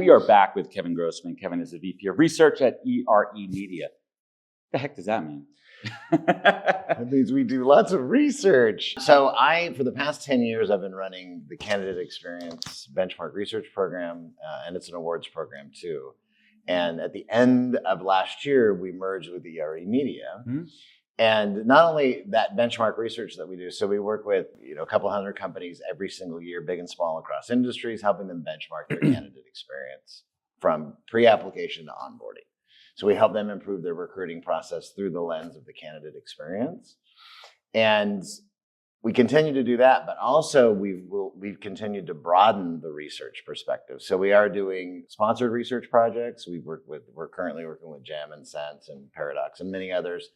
we are back with Kevin Grossman. Kevin is the VP of Research at ERE Media. What the heck does that mean? That means we do lots of research. So for the past 10 years, I've been running the CandEs Experience Benchmark Research Program, and it's an awards program too. And at the end of last year, we merged with ERE Media. Mm-hmm. And not only that benchmark research that we do, so we work with a couple hundred companies every single year, big and small across industries, helping them benchmark their candidate experience from pre-application to onboarding. So we help them improve their recruiting process through the lens of the candidate experience. And we continue to do that, but also we've continued to broaden the research perspective. So we are doing sponsored research projects. We're currently working with Jam and Sense and Paradox and many others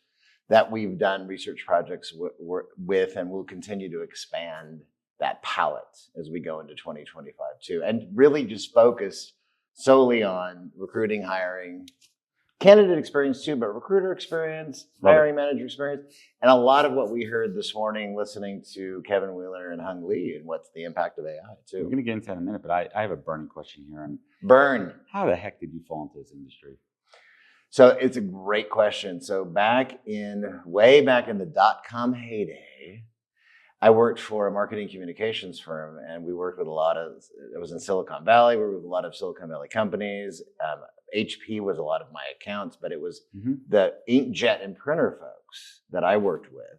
that we've done research projects with, and we'll continue to expand that palette as we go into 2025 too. And really just focus solely on recruiting, hiring, candidate experience too, but recruiter experience, hiring manager experience, and a lot of what we heard this morning listening to Kevin Wheeler and Hung Lee and what's the impact of AI too. We're going to get into that in a minute, but I have a burning question here. Burn. How the heck did you fall into this industry? So it's a great question. So way back in the dot-com heyday, I worked for a marketing communications firm, and we worked with it was in Silicon Valley, we worked with a lot of Silicon Valley companies. HP was a lot of my accounts, but it was the inkjet and printer folks that I worked with.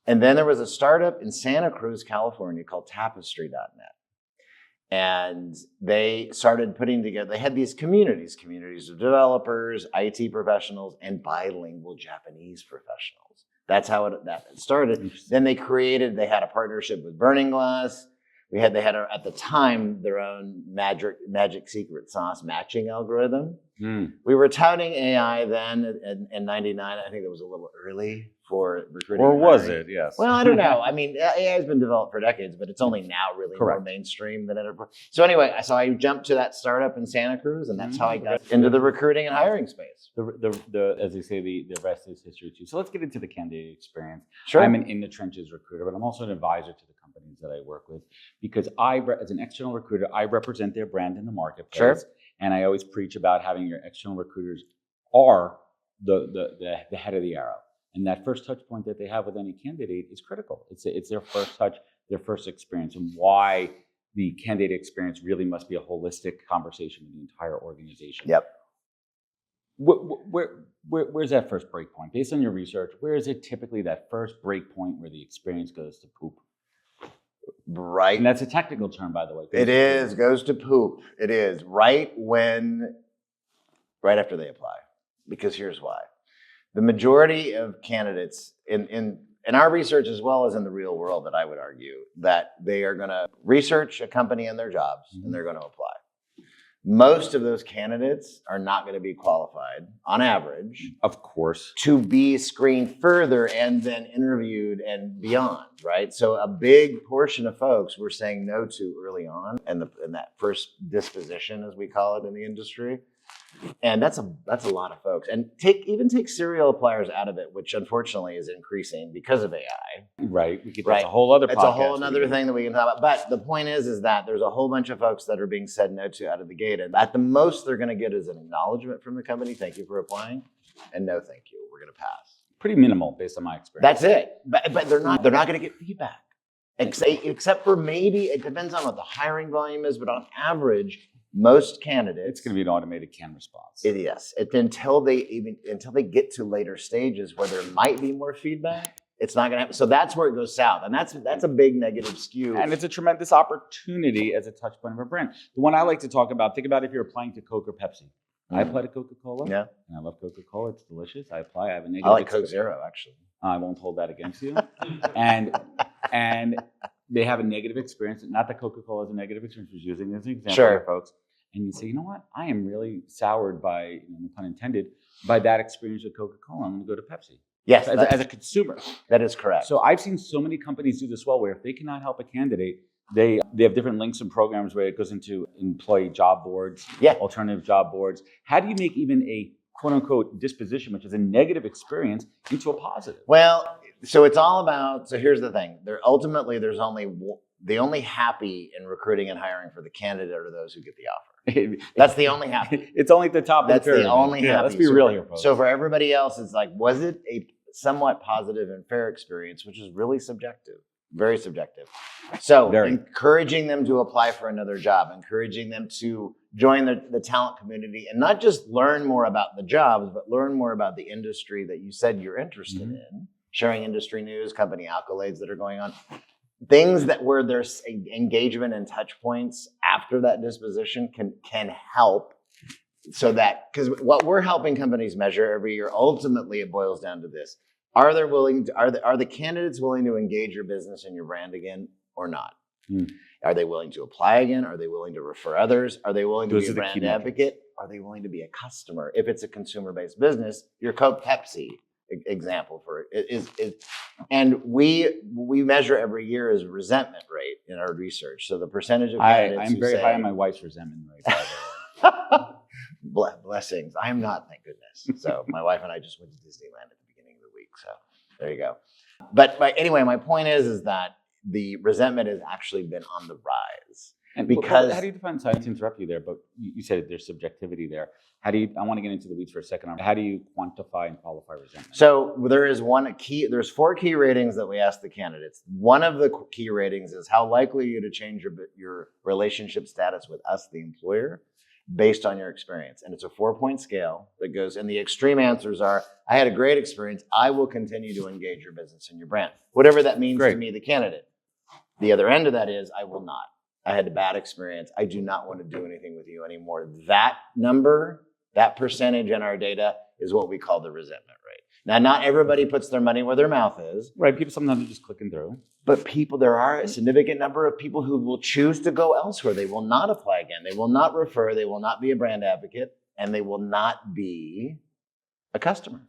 And then there was a startup in Santa Cruz, California called Tapestry.net. And they started putting together, they had these communities of developers, IT professionals, and bilingual Japanese professionals. That's how that started. Then they had a partnership with Burning Glass. They had at the time their own magic secret sauce matching algorithm. We were touting AI then in 99. I think it was a little early for recruiting. Or was it? Yes. Well, I don't know. I mean, AI has been developed for decades, but it's only now really more mainstream than ever. So anyway, I jumped to that startup in Santa Cruz, and that's how I got into the recruiting and hiring space. As they say, the rest is history too. So let's get into the candidate experience. Sure. I'm an in the trenches recruiter, but I'm also an advisor to the companies that I work with, because as an external recruiter, I represent their brand in the marketplace. Sure. And I always preach about having your external recruiters are the head of the arrow. And that first touch point that they have with any candidate is critical. It's their first touch, their first experience, and why the candidate experience really must be a holistic conversation with the entire organization. Yep. Where's that first break point? Based on your research, where is it typically that first break point where the experience goes to poop? Right. And that's a technical term, by the way. Goes to poop. It is right after they apply. Because here's why. The majority of candidates in our research, as well as in the real world, that I would argue that they are going to research a company and their jobs, and they're going to apply. Most of those candidates are not going to be qualified, on average, of course, to be screened further and then interviewed and beyond, right? So a big portion of folks we're saying no to early on, and that first disposition, as we call it in the industry. And that's a lot of folks. And take serial appliers out of it, which unfortunately is increasing because of AI. Right. That's a whole other podcast. It's a whole other thing that we can talk about. But the point is that there's a whole bunch of folks that are being said no to out of the gate. And at the most they're going to get is an acknowledgement from the company. Thank you for applying. And no, thank you. We're going to pass. Pretty minimal based on my experience. That's it. But they're not going to get feedback. Except for maybe, it depends on what the hiring volume is, but on average, most candidates, it's going to be an automated CAN response. Yes, until they get to later stages where there might be more feedback, it's not going to happen. So that's where it goes south, and that's a big negative skew. And it's a tremendous opportunity as a touch point of a brand. The one I like to talk about, think about if you're applying to Coke or Pepsi. I apply to Coca-Cola. Yeah, and I love Coca-Cola. It's delicious. I apply. I have a negative. I like Coke Zero, actually. I won't hold that against you. and they have a negative experience. Not that Coca-Cola has a negative experience. Just using this example, sure, folks. And you say, you know what? I am really soured by, no pun intended, by that experience with Coca-Cola. I'm going to go to Pepsi. Yes, as a consumer. That is correct. So I've seen so many companies do this well, where if they cannot help a candidate, they have different links and programs where it goes into employee job boards, alternative job boards. How do you make even a quote unquote disposition, which is a negative experience, into a positive? Well, so it's all about, so here's the thing. The only happy in recruiting and hiring for the candidate are those who get the offer. That's the only happy. It's only at the top That's of the the pyramid. only happy. Let's be real here, folks. So for everybody else, it's like, was it a somewhat positive and fair experience, which is really subjective, very subjective. So encouraging them to apply for another job, encouraging them to join the talent community and not just learn more about the jobs, but learn more about the industry that you said you're interested in, sharing industry news, company accolades that are going on. Things that where there's engagement and touch points after that disposition can help, so that, because what we're helping companies measure every year, ultimately it boils down to this: are the candidates willing to engage your business and your brand again or not? Are they willing to apply again? Are they willing to refer others? Are they willing to be a brand advocate? Are they willing to be a customer? If it's a consumer-based business, your Coke, Pepsi example for it is, and we measure every year is resentment rate in our research. So the percentage of candidates I'm very high on my wife's resentment rate, by the way. Blessings. I am not, thank goodness. So my wife and I just went to Disneyland at the beginning of the week. So there you go. But anyway, my point is that the resentment has actually been on the rise. And because how do you define, sorry to interrupt you there, but you said there's subjectivity there. I want to get into the weeds for a second. How do you quantify and qualify resentment? So there's 4 key ratings that we ask the candidates. One of the key ratings is how likely are you to change your relationship status with us, the employer, based on your experience. And it's a 4-point scale that goes, and the extreme answers are, I had a great experience. I will continue to engage your business and your brand. Whatever that means to me, the candidate. The other end of that is, I will not. I had a bad experience. I do not want to do anything with you anymore. That number, that percentage in our data is what we call the resentment rate. Now, not everybody puts their money where their mouth is. Right. People sometimes are just clicking through. But there are a significant number of people who will choose to go elsewhere. They will not apply again. They will not refer. They will not be a brand advocate. And they will not be a customer.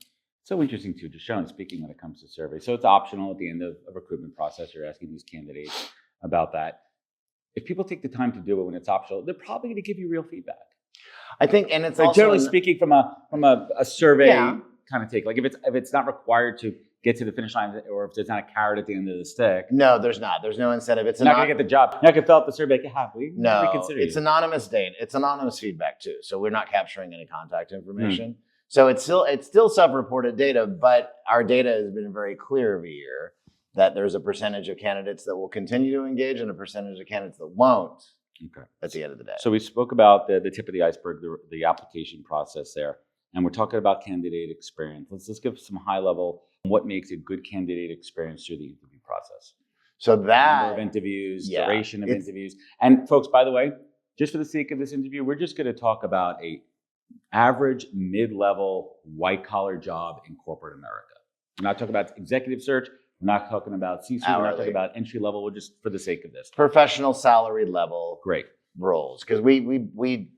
So interesting too, just showing, speaking when it comes to surveys. So it's optional at the end of a recruitment process. You're asking these candidates about that. If people take the time to do it when it's optional, they're probably going to give you real feedback. I think, and it's like also generally speaking from a survey kind of take. Like if it's not required to get to the finish line, or if there's not a carrot at the end of the stick. No, there's not. There's no incentive. You're not going to get the job. You're not going to fill out the survey. No, it's anonymous data. It's anonymous feedback too. So we're not capturing any contact information. So it's still self-reported data, but our data has been very clear every year that there's a percentage of candidates that will continue to engage and a percentage of candidates that won't at the end of the day. So we spoke about the tip of the iceberg, the application process there, and we're talking about candidate experience. Let's give some high level what makes a good candidate experience through the interview process. So that number of interviews, duration of interviews. And folks, by the way, just for the sake of this interview, we're just going to talk about a average mid-level white-collar job in corporate America. We're not talking about executive search. We're not talking about C-suite. We're not talking about entry level. We're just for the sake of this. Professional salary level roles. Because we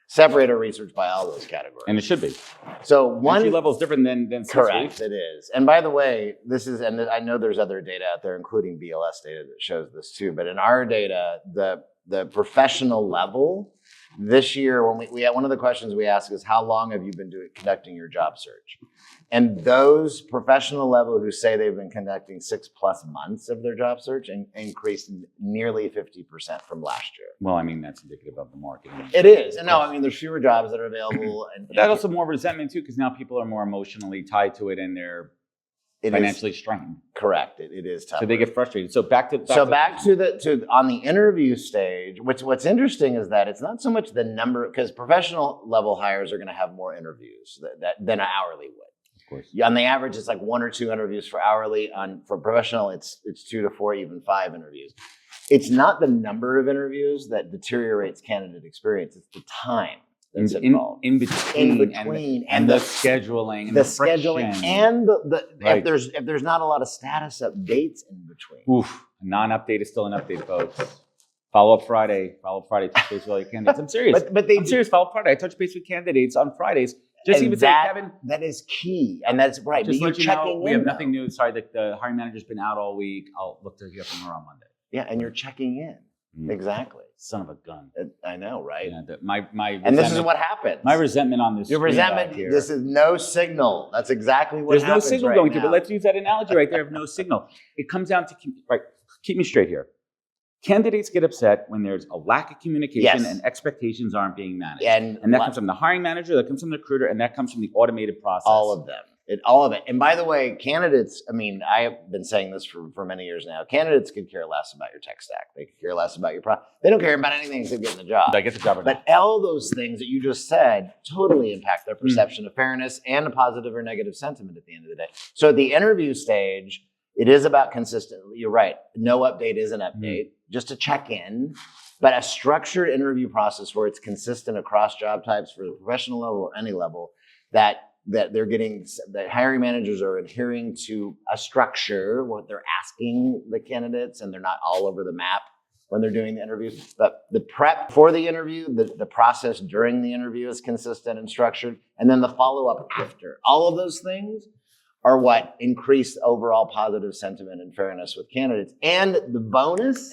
separate our research by all those categories. And it should be. So one entry level is different than C-suite. Correct, it is. And by the way, and I know there's other data out there, including BLS data that shows this too, but in our data, the professional level, this year, when we one of the questions we ask is, how long have you been conducting your job search? And those professional level who say they've been conducting 6+ months of their job search increased nearly 50% from last year. Well, I mean, that's indicative of the market. It is. And no, I mean, there's fewer jobs that are available. And that's also more resentment too, because now people are more emotionally tied to it and they're financially strained. Correct. It is tough. So they get frustrated. So back to on the interview stage, what's interesting is that it's not so much the number, because professional level hires are going to have more interviews than an hourly would. Of course. On the average, it's like 1 or 2 interviews for hourly. For professional, it's 2 to 4, even 5 interviews. It's not the number of interviews that deteriorates candidate experience. It's the time that's involved. In between and the scheduling and the scheduling and if there's not a lot of status updates in between. Oof, a non-update is still an update, folks. Follow up Friday, touch base with all your candidates. I'm serious. I'm serious. Follow up Friday. I touch base with candidates on Fridays. Just even say, Kevin. That is key, and that's right. Just let you know, we have nothing new. Sorry, the hiring manager's been out all week. I'll look to hear from her on Monday. Yeah, and you're checking in. Exactly. Son of a gun. I know, right? Yeah, and this is what happens. My resentment on this. Your resentment. This is no signal. That's exactly what happens. There's no signal going through. But let's use that analogy right there of no signal. It comes down to keep me straight here. Candidates get upset when there's a lack of communication Yes. and expectations aren't being managed. And that comes from the hiring manager, that comes from the recruiter, and that comes from the automated process. all of them. All of it. And by the way, candidates, I mean, I have been saying this for many years now. Candidates could care less about your tech stack. They could care less about your They don't care about anything except getting the job. I get the job or not. But all those things that you just said totally impact their perception of fairness and a positive or negative sentiment at the end of the day. So at the interview stage, it is about consistent. You're right. No update is an update, just a check-in. But a structured interview process where it's consistent across job types for the professional level or any level, that they're getting, the hiring managers are adhering to a structure, what they're asking the candidates, and they're not all over the map when they're doing the interviews. But the prep for the interview, the process during the interview is consistent and structured, and then the follow-up after. All of those things are what increase overall positive sentiment and fairness with candidates. And the bonus,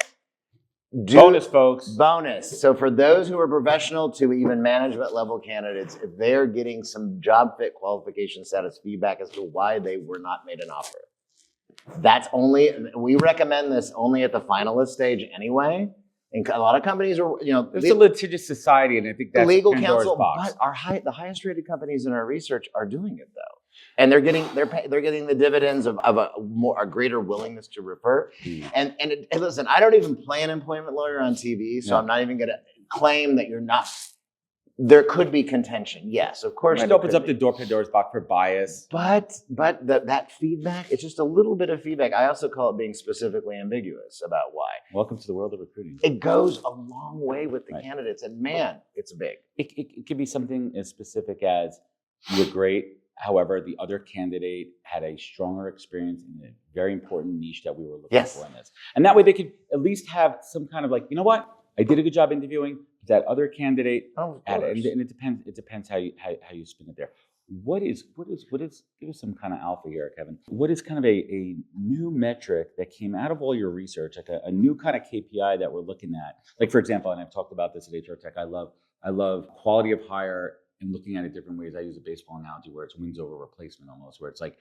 folks. Bonus. So for those who are professional to even management level candidates, if they're getting some job fit qualification status feedback as to why they were not made an offer, we recommend this only at the finalist stage anyway. And a lot of companies are, it's a litigious society, and I think that's legal Pandora's counsel. box. But the highest rated companies in our research are doing it though. And they're getting the dividends of a greater willingness to refer. And listen, I don't even play an employment lawyer on TV, so I'm not even going to claim that you're not. There could be contention, yes, of course. It opens up the Pandora's box for bias. But that feedback, it's just a little bit of feedback. I also call it being specifically ambiguous about why. Welcome to the world of recruiting. It goes a long way with the candidates, and man, it's big. It could be something as specific as, you're great. However, the other candidate had a stronger experience in a very important niche that we were looking for in this. And that way they could at least have some kind of like, you know what? I did a good job interviewing. That other candidate had it. And it depends how you spin it there. Give us some kind of alpha here, Kevin. What is kind of a new metric that came out of all your research, like a new kind of KPI that we're looking at? Like, for example, and I've talked about this at HR Tech, I love quality of hire and looking at it different ways. I use a baseball analogy where it's wins over replacement almost, where it's like,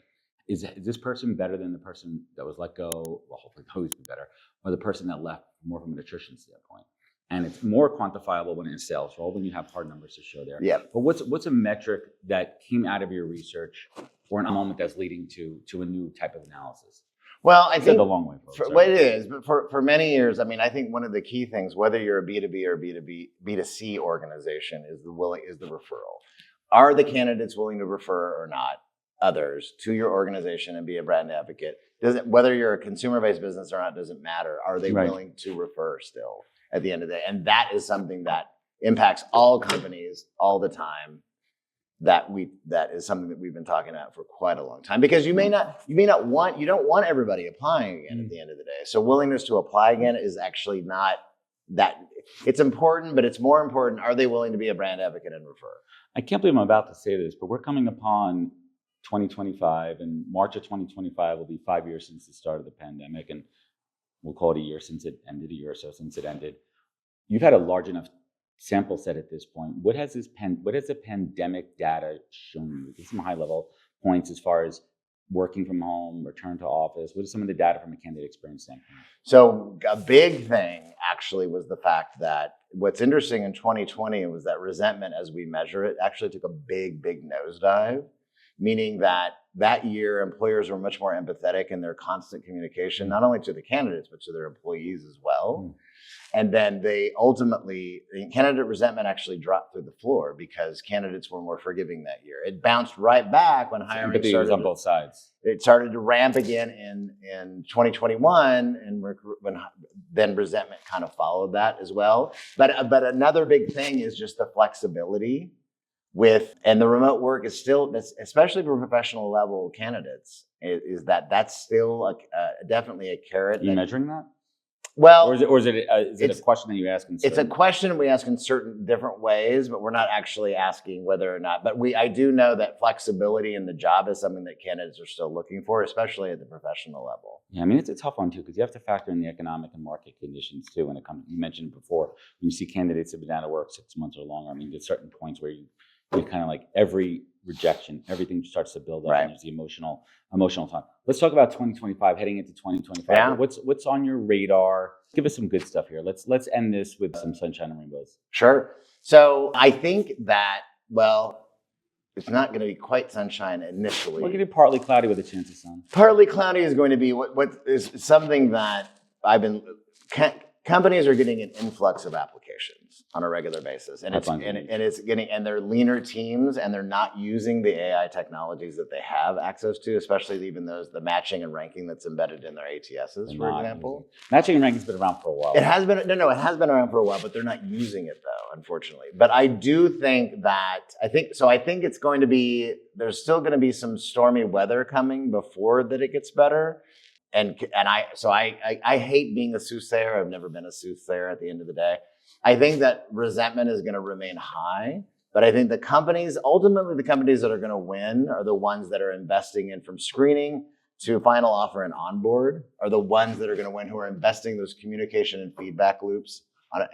is this person better than the person that was let go? Well, hopefully they'll always be better. Or the person that left, more from a nutrition standpoint. And it's more quantifiable when it's sales role, when you have hard numbers to show there. Yeah. But what's a metric that came out of your research or a moment that's leading to a new type of analysis? Well, I think the long way, folks. Well, it is, but for many years, I mean, I think one of the key things, whether you're a B2B or B2C organization, is the referral. Are the candidates willing to refer or not others to your organization and be a brand advocate? Whether you're a consumer-based business or not doesn't matter. Are they willing to refer still at the end of the day? And that is something that impacts all companies all the time. That is something that we've been talking about for quite a long time, because you don't want everybody applying again at the end of the day. So willingness to apply again is actually not that. It's important, but it's more important, are they willing to be a brand advocate and refer? I can't believe I'm about to say this, but we're coming upon 2025, and March of 2025 will be 5 years since the start of the pandemic, and we'll call it a year since it ended, a year or so since it ended. You've had a large enough sample set at this point. What has the pandemic data shown you? Give some high level points as far as working from home, return to office. What is some of the data from a candidate experience standpoint? So a big thing actually was the fact that what's interesting in 2020 was that resentment, as we measure it, actually took a big nosedive, meaning that year employers were much more empathetic in their constant communication, not only to the candidates, but to their employees as well. And then candidate resentment actually dropped through the floor because candidates were more forgiving that year. It bounced right back when hiring started. Was on both sides. It started to ramp again in 2021, and then resentment kind of followed that as well. But another big thing is just the flexibility and the remote work is still, especially for professional level candidates, that's still definitely a carrot. Are you measuring that? Well, or is it a question that you ask? It's a question we ask in certain different ways, but we're not actually asking whether or not. But I do know that flexibility in the job is something that candidates are still looking for, especially at the professional level. Yeah, I mean, it's a tough one too, because you have to factor in the economic and market conditions too. When it comes, you mentioned before, when you see candidates have been out of work 6 months or longer. I mean, there's certain points where you kind of like every rejection. Everything starts to build up, Right. and there's the emotional time. Let's talk about 2025, heading into 2025. Yeah. What's on your radar? Give us some good stuff here. Let's end this with some sunshine and rainbows. Sure. So I think that, well, it's not going to be quite sunshine initially. We're going to be partly cloudy with a chance of sun. Partly cloudy is going to be what is something that companies are getting an influx of applications on a regular basis, and and they're leaner teams, and they're not using the AI technologies that they have access to, especially even the matching and ranking that's embedded in their ATSs, for example. Matching and ranking's been around for a while. It has been it has been around for a while, but they're not using it though, unfortunately. But I do think that I think it's going to be there's still going to be some stormy weather coming before that it gets better. And I hate being a soothsayer. I've never been a soothsayer at the end of the day. I think that resentment is going to remain high, but I think ultimately the companies that are going to win are the ones that are investing in from screening to final offer and onboard are the ones that are going to win, who are investing those communication and feedback loops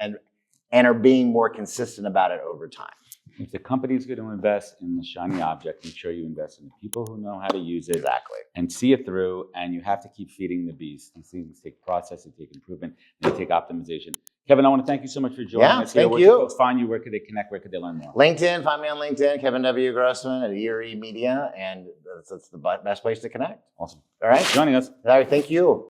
and are being more consistent about it over time. If the company is going to invest in the shiny object, make sure you invest in the people who know how to use it. Exactly. And see it through, and you have to keep feeding the beast. These things take process, they take improvement, and they take optimization. Kevin, I want to thank you so much for joining us here. Thank you. Where can folks find you? Where could they connect? Where could they learn more? LinkedIn, find me on LinkedIn, Kevin W. Grossman at ERE Media, and that's the best place to connect. Awesome. All right. Joining us. All right, thank you.